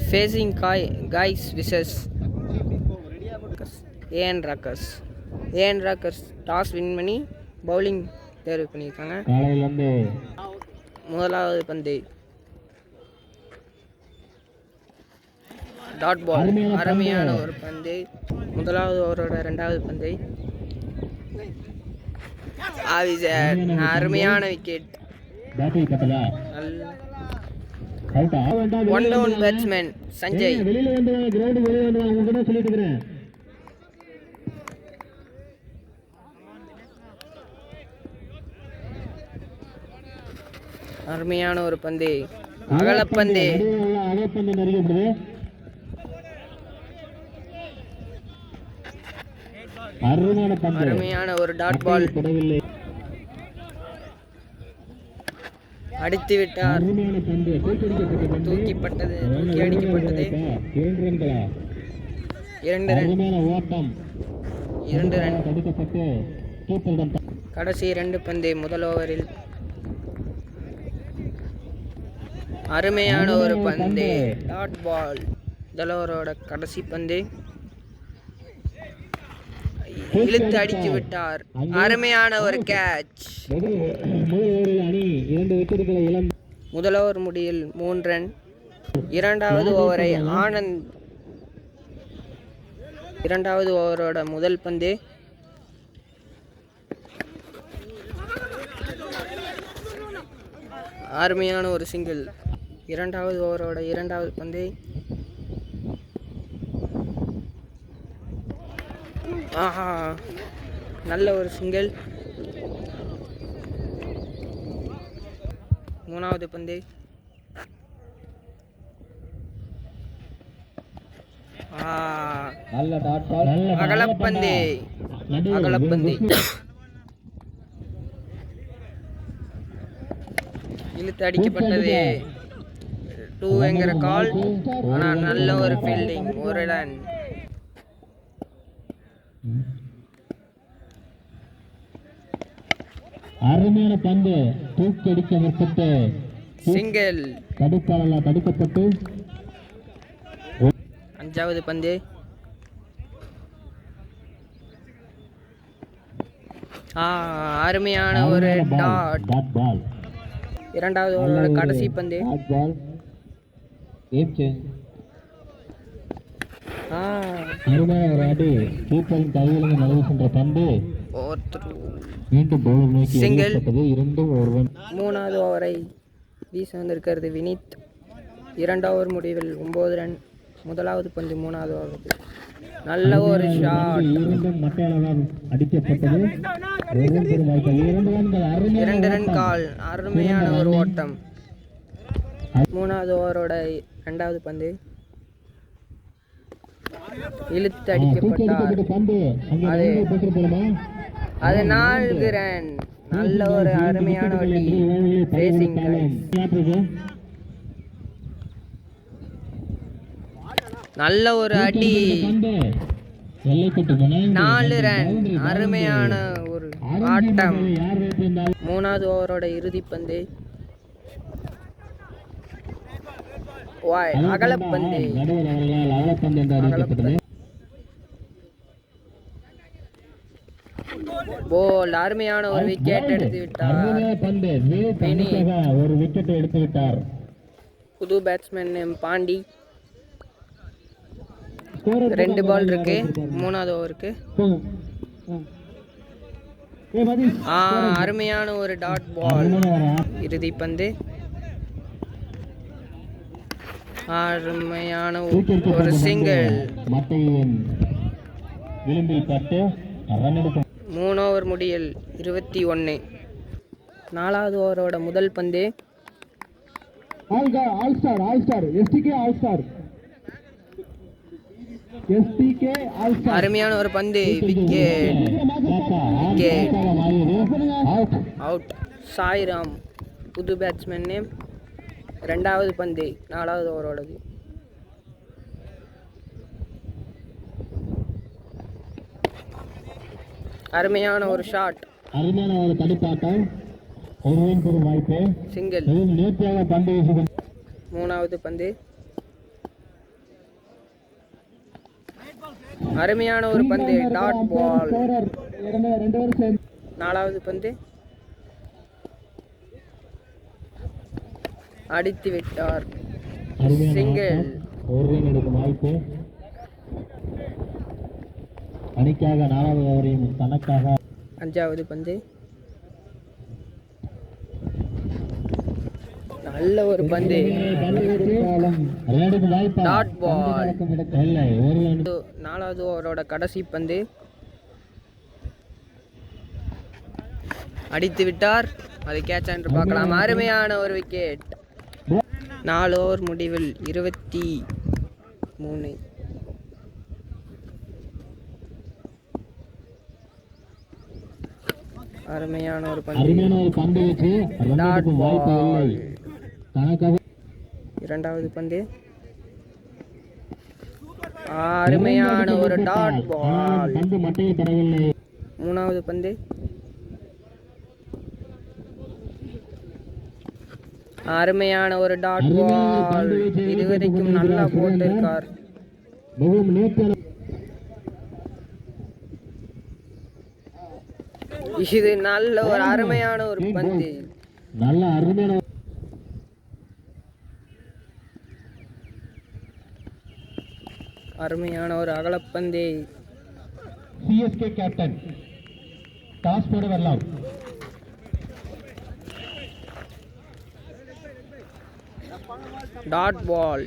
Facing guys விசஸ் ஏஎன் rockers toss win பண்ணி பவுலிங் தேர்வு பண்ணியிருக்காங்க. முதலாவது பந்து டாட் பால், அருமையான ஒரு பந்து. முதலாவது ஓவரோட இரண்டாவது பந்தை அருமையான wicket. One down batsman Sanjay. அருமையான ஒரு பந்து, அகலப்பந்து. அருமையான ஒரு டாட் பால், அடித்து விட்டார். தூக்கி அடிக்கப்பட்டது. 2 ரன். கடைசி 2 பந்து முதல் ஓவரில். அருமையான ஒரு பந்து, டாட் பால். முதல் ஓவரோட கடைசி பந்து இழுத்து அடித்து விட்டார். அருமையான ஒரு கேட்ச். முதல் ஓவர் முடிவில் 3 ரன். இரண்டாவது ஓவரை ஆனந்த். இரண்டாவது ஓவரோட முதல் பந்து அருமையான ஒரு சிங்கிள். இரண்டாவது ஓவரோட இரண்டாவது பந்து நல்ல ஒரு சிங்கிள். மூணாவது பந்து அகலப்பந்து. இழுத்து அடிக்கப்பட்டது. 2 கால். ஆனால் நல்ல ஒரு ஃபீல்டிங். 1 ரன். அருமையான பந்து தூக்கி அடிக்கப்பட்டு சிங்கிள். தடுக்கப்பட்டு. அஞ்சாவது பந்து அருமையான ஒரு டாட் பால். இரண்டாவது ஓவரோட கடைசி பந்து அருமையான ஒரு அடி. கீப்பரின் கையிலிருந்து நழுவு சென்ற பந்து மீண்டும் பவுலர் நோக்கி எறியப்பட்டது. 2 ரன். மூணாவது ஓவரை வீச வந்திருக்கிறது வினித். 2 ஓவர் முடிவில் 9 ரன். முதலாவது பந்து மூணாவது ஓவருக்கு நல்ல ஒரு ஷாட். அடிக்கப்பட்டது. 2 ரன் கால். அருமையான ஒரு ஓட்டம். மூணாவது ஓவரோட இரண்டாவது பந்து இழுத்து அடிக்கப்பட்டார். அது 4 ரன். நல்ல ஒரு அருமையான வழி. நல்ல ஒரு அடி. 4 ரன். அருமையான ஒரு ஆட்டம். மூணாவது ஓவரோட இறுதி பந்து அகலப்பந்து. போல் அருமையான ஒரு விக்கெட் எடுத்து விட்டார். புது பேட்ஸ்மேன் பாண்டி. 2 பால் இருக்கு மூணாவது ஓவருக்கு. அருமையான ஒரு டாட் பால். இறுதி பந்து அருமையான ஒரு சிங்கிள். 3 ஓவர் முடியல் 21. நாலாவது ஓவரோட முதல் பந்து அருமையான ஒரு பந்து. விக்கெட். அவுட். சாய்ராம் புது பேட்ஸ்மேன். ரெண்டாவது பந்து நாலாவது ஓவரோடது. அருமையான ஒரு ஷாட். அருமையான ஒரு தடுப்பாட்டம். ஒரு ரன் பெறும் வாய்ப்பு. சிங்கிள். நேர்த்தியாக பந்து வீசுகிறது. மூணாவது பந்து அருமையான ஒரு பந்து, டாட் பால். ஸ்கோரர் 2 பேரும் சேர்ந்து 4வது பந்து அடித்து விட்டார். அருமையான சிங்கிள். ஆட்டம். ஒரு ரன் எடுக்கும் வாய்ப்பு அணிக்காக 4வது ஓவரையும் தனக்காக 5வது பந்து நல்ல ஒரு பந்து, டாட் பால். 4வது ஓவரோட கடைசி பந்து அடித்து விட்டார். அது கேட்ச் என்று பார்க்கலாம். அருமையான ஒரு விக்கெட். 4 ஓவர் முடிவில் 23. அருமையான ஒரு பந்து, டாட் பால். 2வது பந்து அருமையான ஒரு டாட் பால். 3வது பந்து அருமையான ஒரு டாட் பால். இதுவரைக்கும் நல்லா போட்டிருக்கார். இது நல்ல ஒரு அருமையான ஒரு பந்து. அருமையான ஒரு அகலப்பந்து. சிஎஸ்கே கேப்டன் டாஸ் போட வரலாம். Dot ball.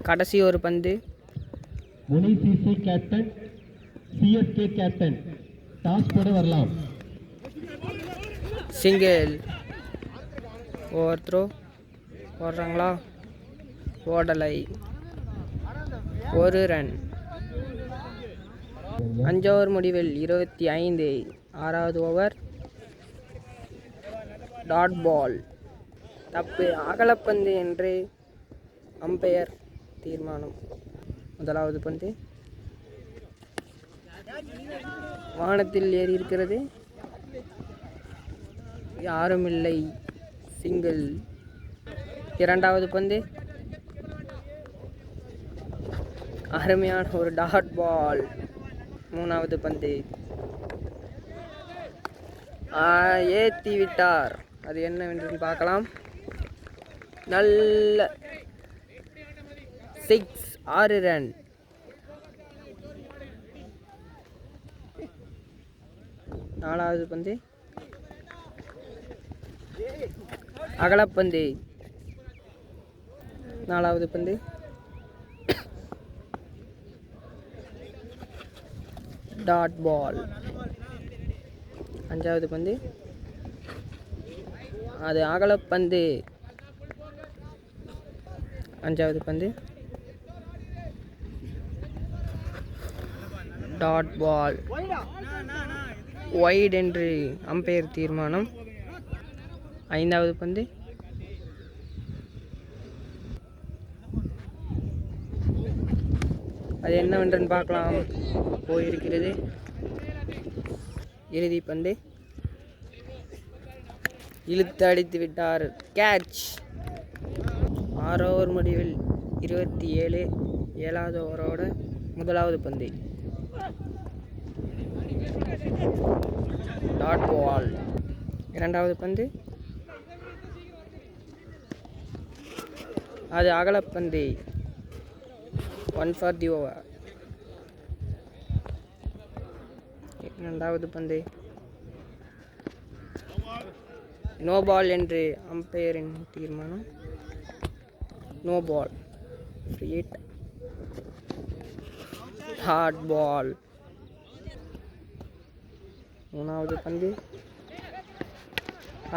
கடைசி ஒரு பந்து முனிசிசி கேப்டன் சிஎஸ்கே கேப்டன் டாஸ் போட வரலாம். சிங்கிள். ஓவர் த்ரோ போடுறாங்களா? ஓடலை. 1 ரன். 5 ஓவர் முடிவில் 25. 6வது ஓவர் டாட் பால். தப்பு, அகலப்பந்து என்று அம்பையர் தீர்மானம். 1வது பந்து வானத்தில் ஏறி இருக்கிறது, யாரும் இல்லை. சிங்கிள். 2வது பந்து அருமையான ஒரு டாட் பால். 3வது பந்து ஏற்றி விட்டார். அது என்னவென்று பார்க்கலாம். நல்ல 6 ரன். 4வது பந்து அகலப்பந்து. 4வது பந்து டாட் பால். 5வது பந்து அது அகலப்பந்து. 5வது பந்து டாட் பால். வைட் என்று அம்பையர் தீர்மானம். 5வது பந்து அது என்னவென்று பார்க்கலாம். போயிருக்கிறது. இறுதி பந்து இழுத்து அடித்து விட்டார். கேட்ச். 6 ஓவர் முடிவில் 27. 7வது ஓவரோட 1வது பந்து டாட் பால். 2வது பந்து அது அகலப்பந்து. 1 for the over. 2வது பந்து நோ பால் என்று அம்பையரின் தீர்மானம். No ball. Free hit. Dot ball. 3வது பந்து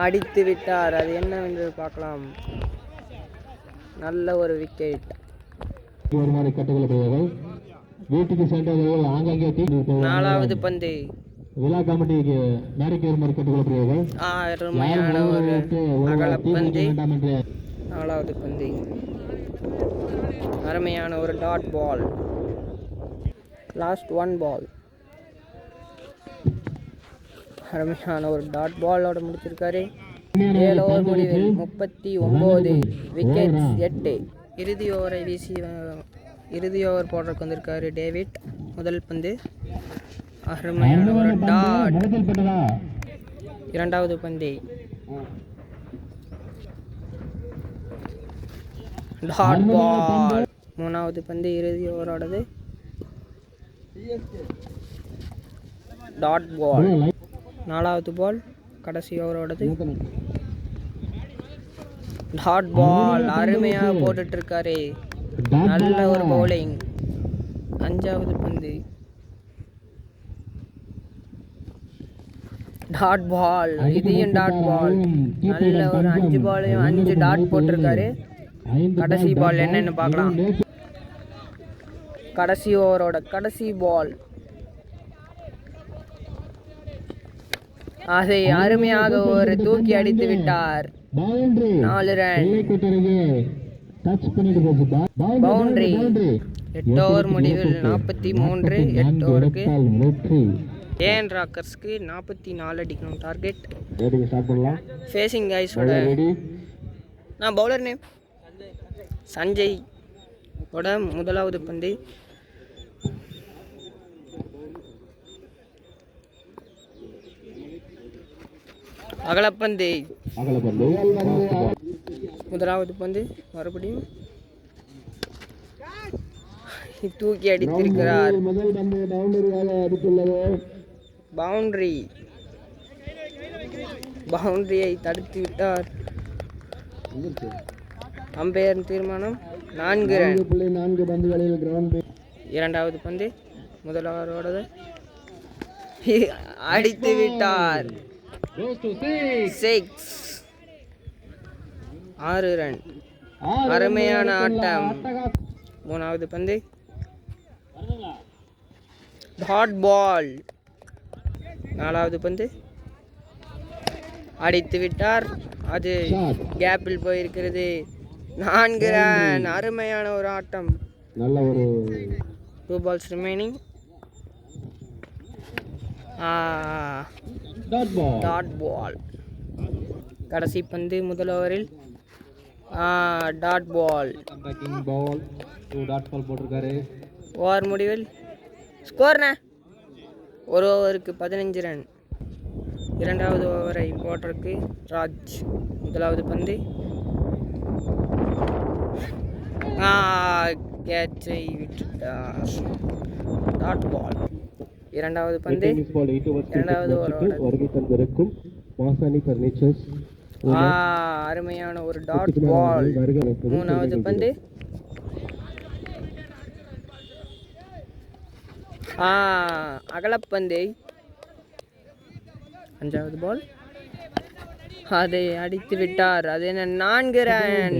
அடித்து விட்டார். அது என்னவென்று பார்க்கலாம். நல்ல ஒரு விக்கெட். வீட்டுக்கு சென்றவர்கள் ஆங்காங்கே 4வது பந்து விழா கமிட்டிக்கு மேடைக்கு வருமாறு கேட்டுக்கொள்ளப்படுகிறது. அருமையான ஒரு அகலப்பந்து. 4வது பந்து அருமையான ஒரு டாட் பால். லாஸ்ட் 1 பால். அருமையான ஒரு டாட் பாலோட முடிச்சிருக்காரு. 7 ஓவர் முடிவில் 39. விக்கெட் 8. இறுதி ஓவரை வீசி இறுதி ஓவர் போடுறதுக்கு வந்திருக்காரு டேவிட். முதல் பந்து அருமையான ஒரு டாட். இரண்டாவது பந்து டாட் பால். மூணாவது பந்து இறுதி ஓவரோடது டாட் பால். நாலாவது பால் கடைசி ஓவரோடது டாட் பால். அருமையாக போட்டுட்டு இருக்காரு, நல்ல ஒரு பவுலிங். அஞ்சாவது பந்து டாட் பால், இதையும் டாட் பால். நல்ல ஒரு 5 பாலையும் 5 டாட் போட்டிருக்காரு. கடைசி பால் என்னன்னு பார்க்கலாம். கடைசி ஓவரோட கடைசி பால், அதை அருமையாக ஒரு தூக்கி அடித்து விட்டார். 4 ரன் பவுண்டரி. 8 ஓவர் முடிவில் 43. 8 ஓவருக்கு ஏஎன் ராக்கர்ஸ்க்கு 44 அடிக்கணும் டார்கெட். ஃபேசிங் கைஸோட நான் பவுலர் நேம் சஞ்சய் ஓட முதலாவது பந்து அகலப்பந்து. முதலாவது பந்து மறுபடியும் தூக்கி அடித்திருக்கிறார். பவுண்டரி. பவுண்டரியை தடுத்து விட்டார். அம்பையர் தீர்மானம் 4 ரன். இரண்டாவது பந்து முதலாவதோட அடித்து விட்டார். 6 ரன். அருமையான ஆட்டம். மூணாவது பந்து டாட் பால். நாலாவது பந்து அடித்து விட்டார், அது கேப்பில் போயிருக்கிறது. 4 ரன். அருமையான ஒரு ஆட்டம். நல்ல ஒரு 2 balls ரிமைனிங். Dot ball. கடைசி பந்து முதல் ஓவரில் டாட் பால். ஓவர் முடிவில் ஸ்கோர்ண்ணே ஒரு ஓவருக்கு 15 ரன். இரண்டாவது ஓவரை போடுறதுக்கு ராஜ். முதலாவது பந்து கேட்சை விட்டுட்டார். Dot ball. இரண்டாவது பந்து இரண்டாவது ஓவரோட அருமையான ஒரு டாட் பால். மூணாவது பந்து அகலப்பந்து. அஞ்சாவது பால் அதை அடித்து விட்டார். அது என்ன 4 ரன்.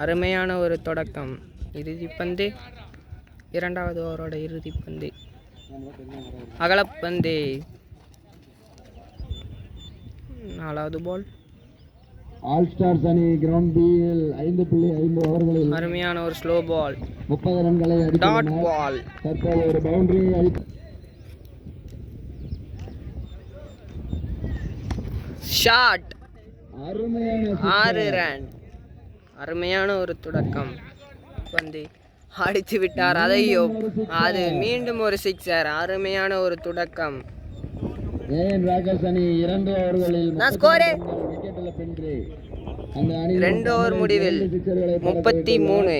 அருமையான ஒரு தொடக்கம். இறுதி பந்து இரண்டாவது ஓவரோட இறுதி பந்து அகலப்பந்து. நாலாவது பால். ஆல் ஸ்டார்ஸ் அணி கிரவுண்ட் பியில் 5.5 ஓவர்களில் அருமையான ஒரு ஸ்லோ பால் 30 ரன்களை டாட் பால். தற்போது ஒரு பவுண்டரி ஷாட். அருமையான 6 ரன். அருமையான ஒரு தொடக்கம். வந்து அடித்து விட்டார். அதையோ அது மீண்டும் ஒரு 6. அருமையான ஒரு தொடக்கம். ஏஎன் ராக்கர்ஸ் அணி 2 ஓவர்களில் விக்கெட் இழப்பின்றி அந்த அணி 2 ஓவர் முடிவில் 33.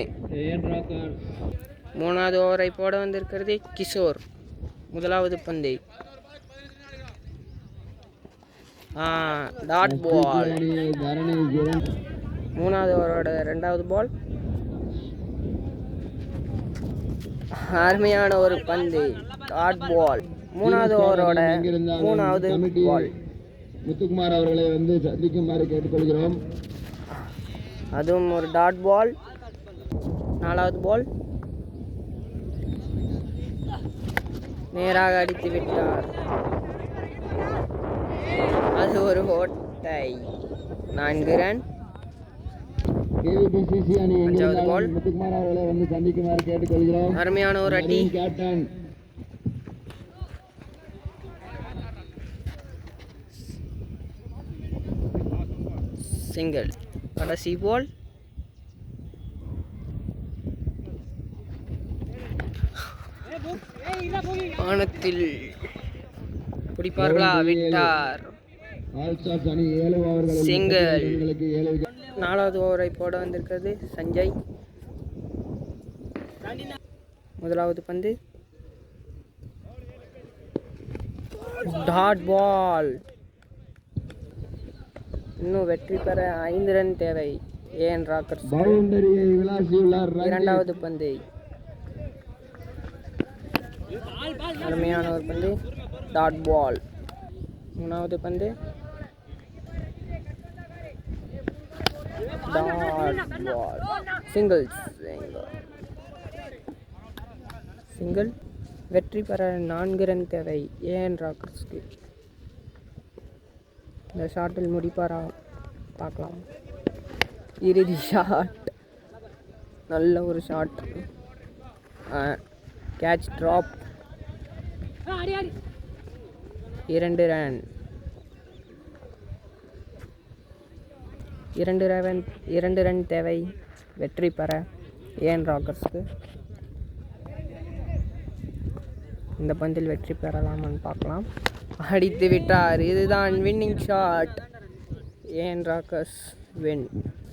மூணாவது ஓவரை போட வந்திருக்கிறது கிஷோர். முதலாவது பந்து டாட் பால். மூணாவது ஓவரோட இரண்டாவது பால் அருமையான ஒரு பந்து டாட் பால். மூணாவது ஓவரோட மூணாவது பால். முத்துக்குமார் அவர்களை வந்து சந்திக்குமாறு கேட்டுக்கொள்கிறோம். அதுவும் ஒரு டாட் பால். நாலாவது பால் நேராக அடித்து விட்டார். அது ஒரு ஓட்டை. 4 ரன். கேவிபிசிசி அணி அஞ்சாவது பால். முத்துக்குமார் அவர்களை வந்து சந்திக்குமாறு கேட்டுக்கொள்கிறோம். அருமையான ஒரு அடி. Captain single. கடைசி பால் வானத்தில் பிடிப்பார்களா? விட்டார். ஆல் ஸ்டார்ஸ் அணி 7 ஓவர்களில் சிங்கிள். 32 ரன்களுக்கு 7 விக்கெட். 4வது ஓவரை போட வந்திருக்கிறது சஞ்சய். முதலாவது பந்து டாட் பால். இன்னும் வெற்றி பெற 5 ரன் தேவை. ஏன் ராக்கர்ஸ். பவுண்டரியை விளாசியுள்ளார் ரஞ்சித். இரண்டாவது பந்து அருமையான ஒரு பந்து, டாட் பால். மூணாவது பந்து டாட் பால். சிங்கிள். வெற்றி பெற 4 ரன் தேவை ஏன் ராக்கர்ஸ்க்கு. இந்த ஷாட்டில் முடிப்பாரா பார்க்கலாம். இறுதி ஷாட், நல்ல ஒரு shot. Catch drop. 2 run. 2 run தேவை வெற்றி பெற ஏன் ராக்கர்ஸ்க்கு. இந்த பந்தில் வெற்றி பெறலாமான்னு பார்க்கலாம். அடித்து விட்டார். இதுதான் வின்னிங் ஷாட். ஏன் ராக்கர்ஸ் வின்.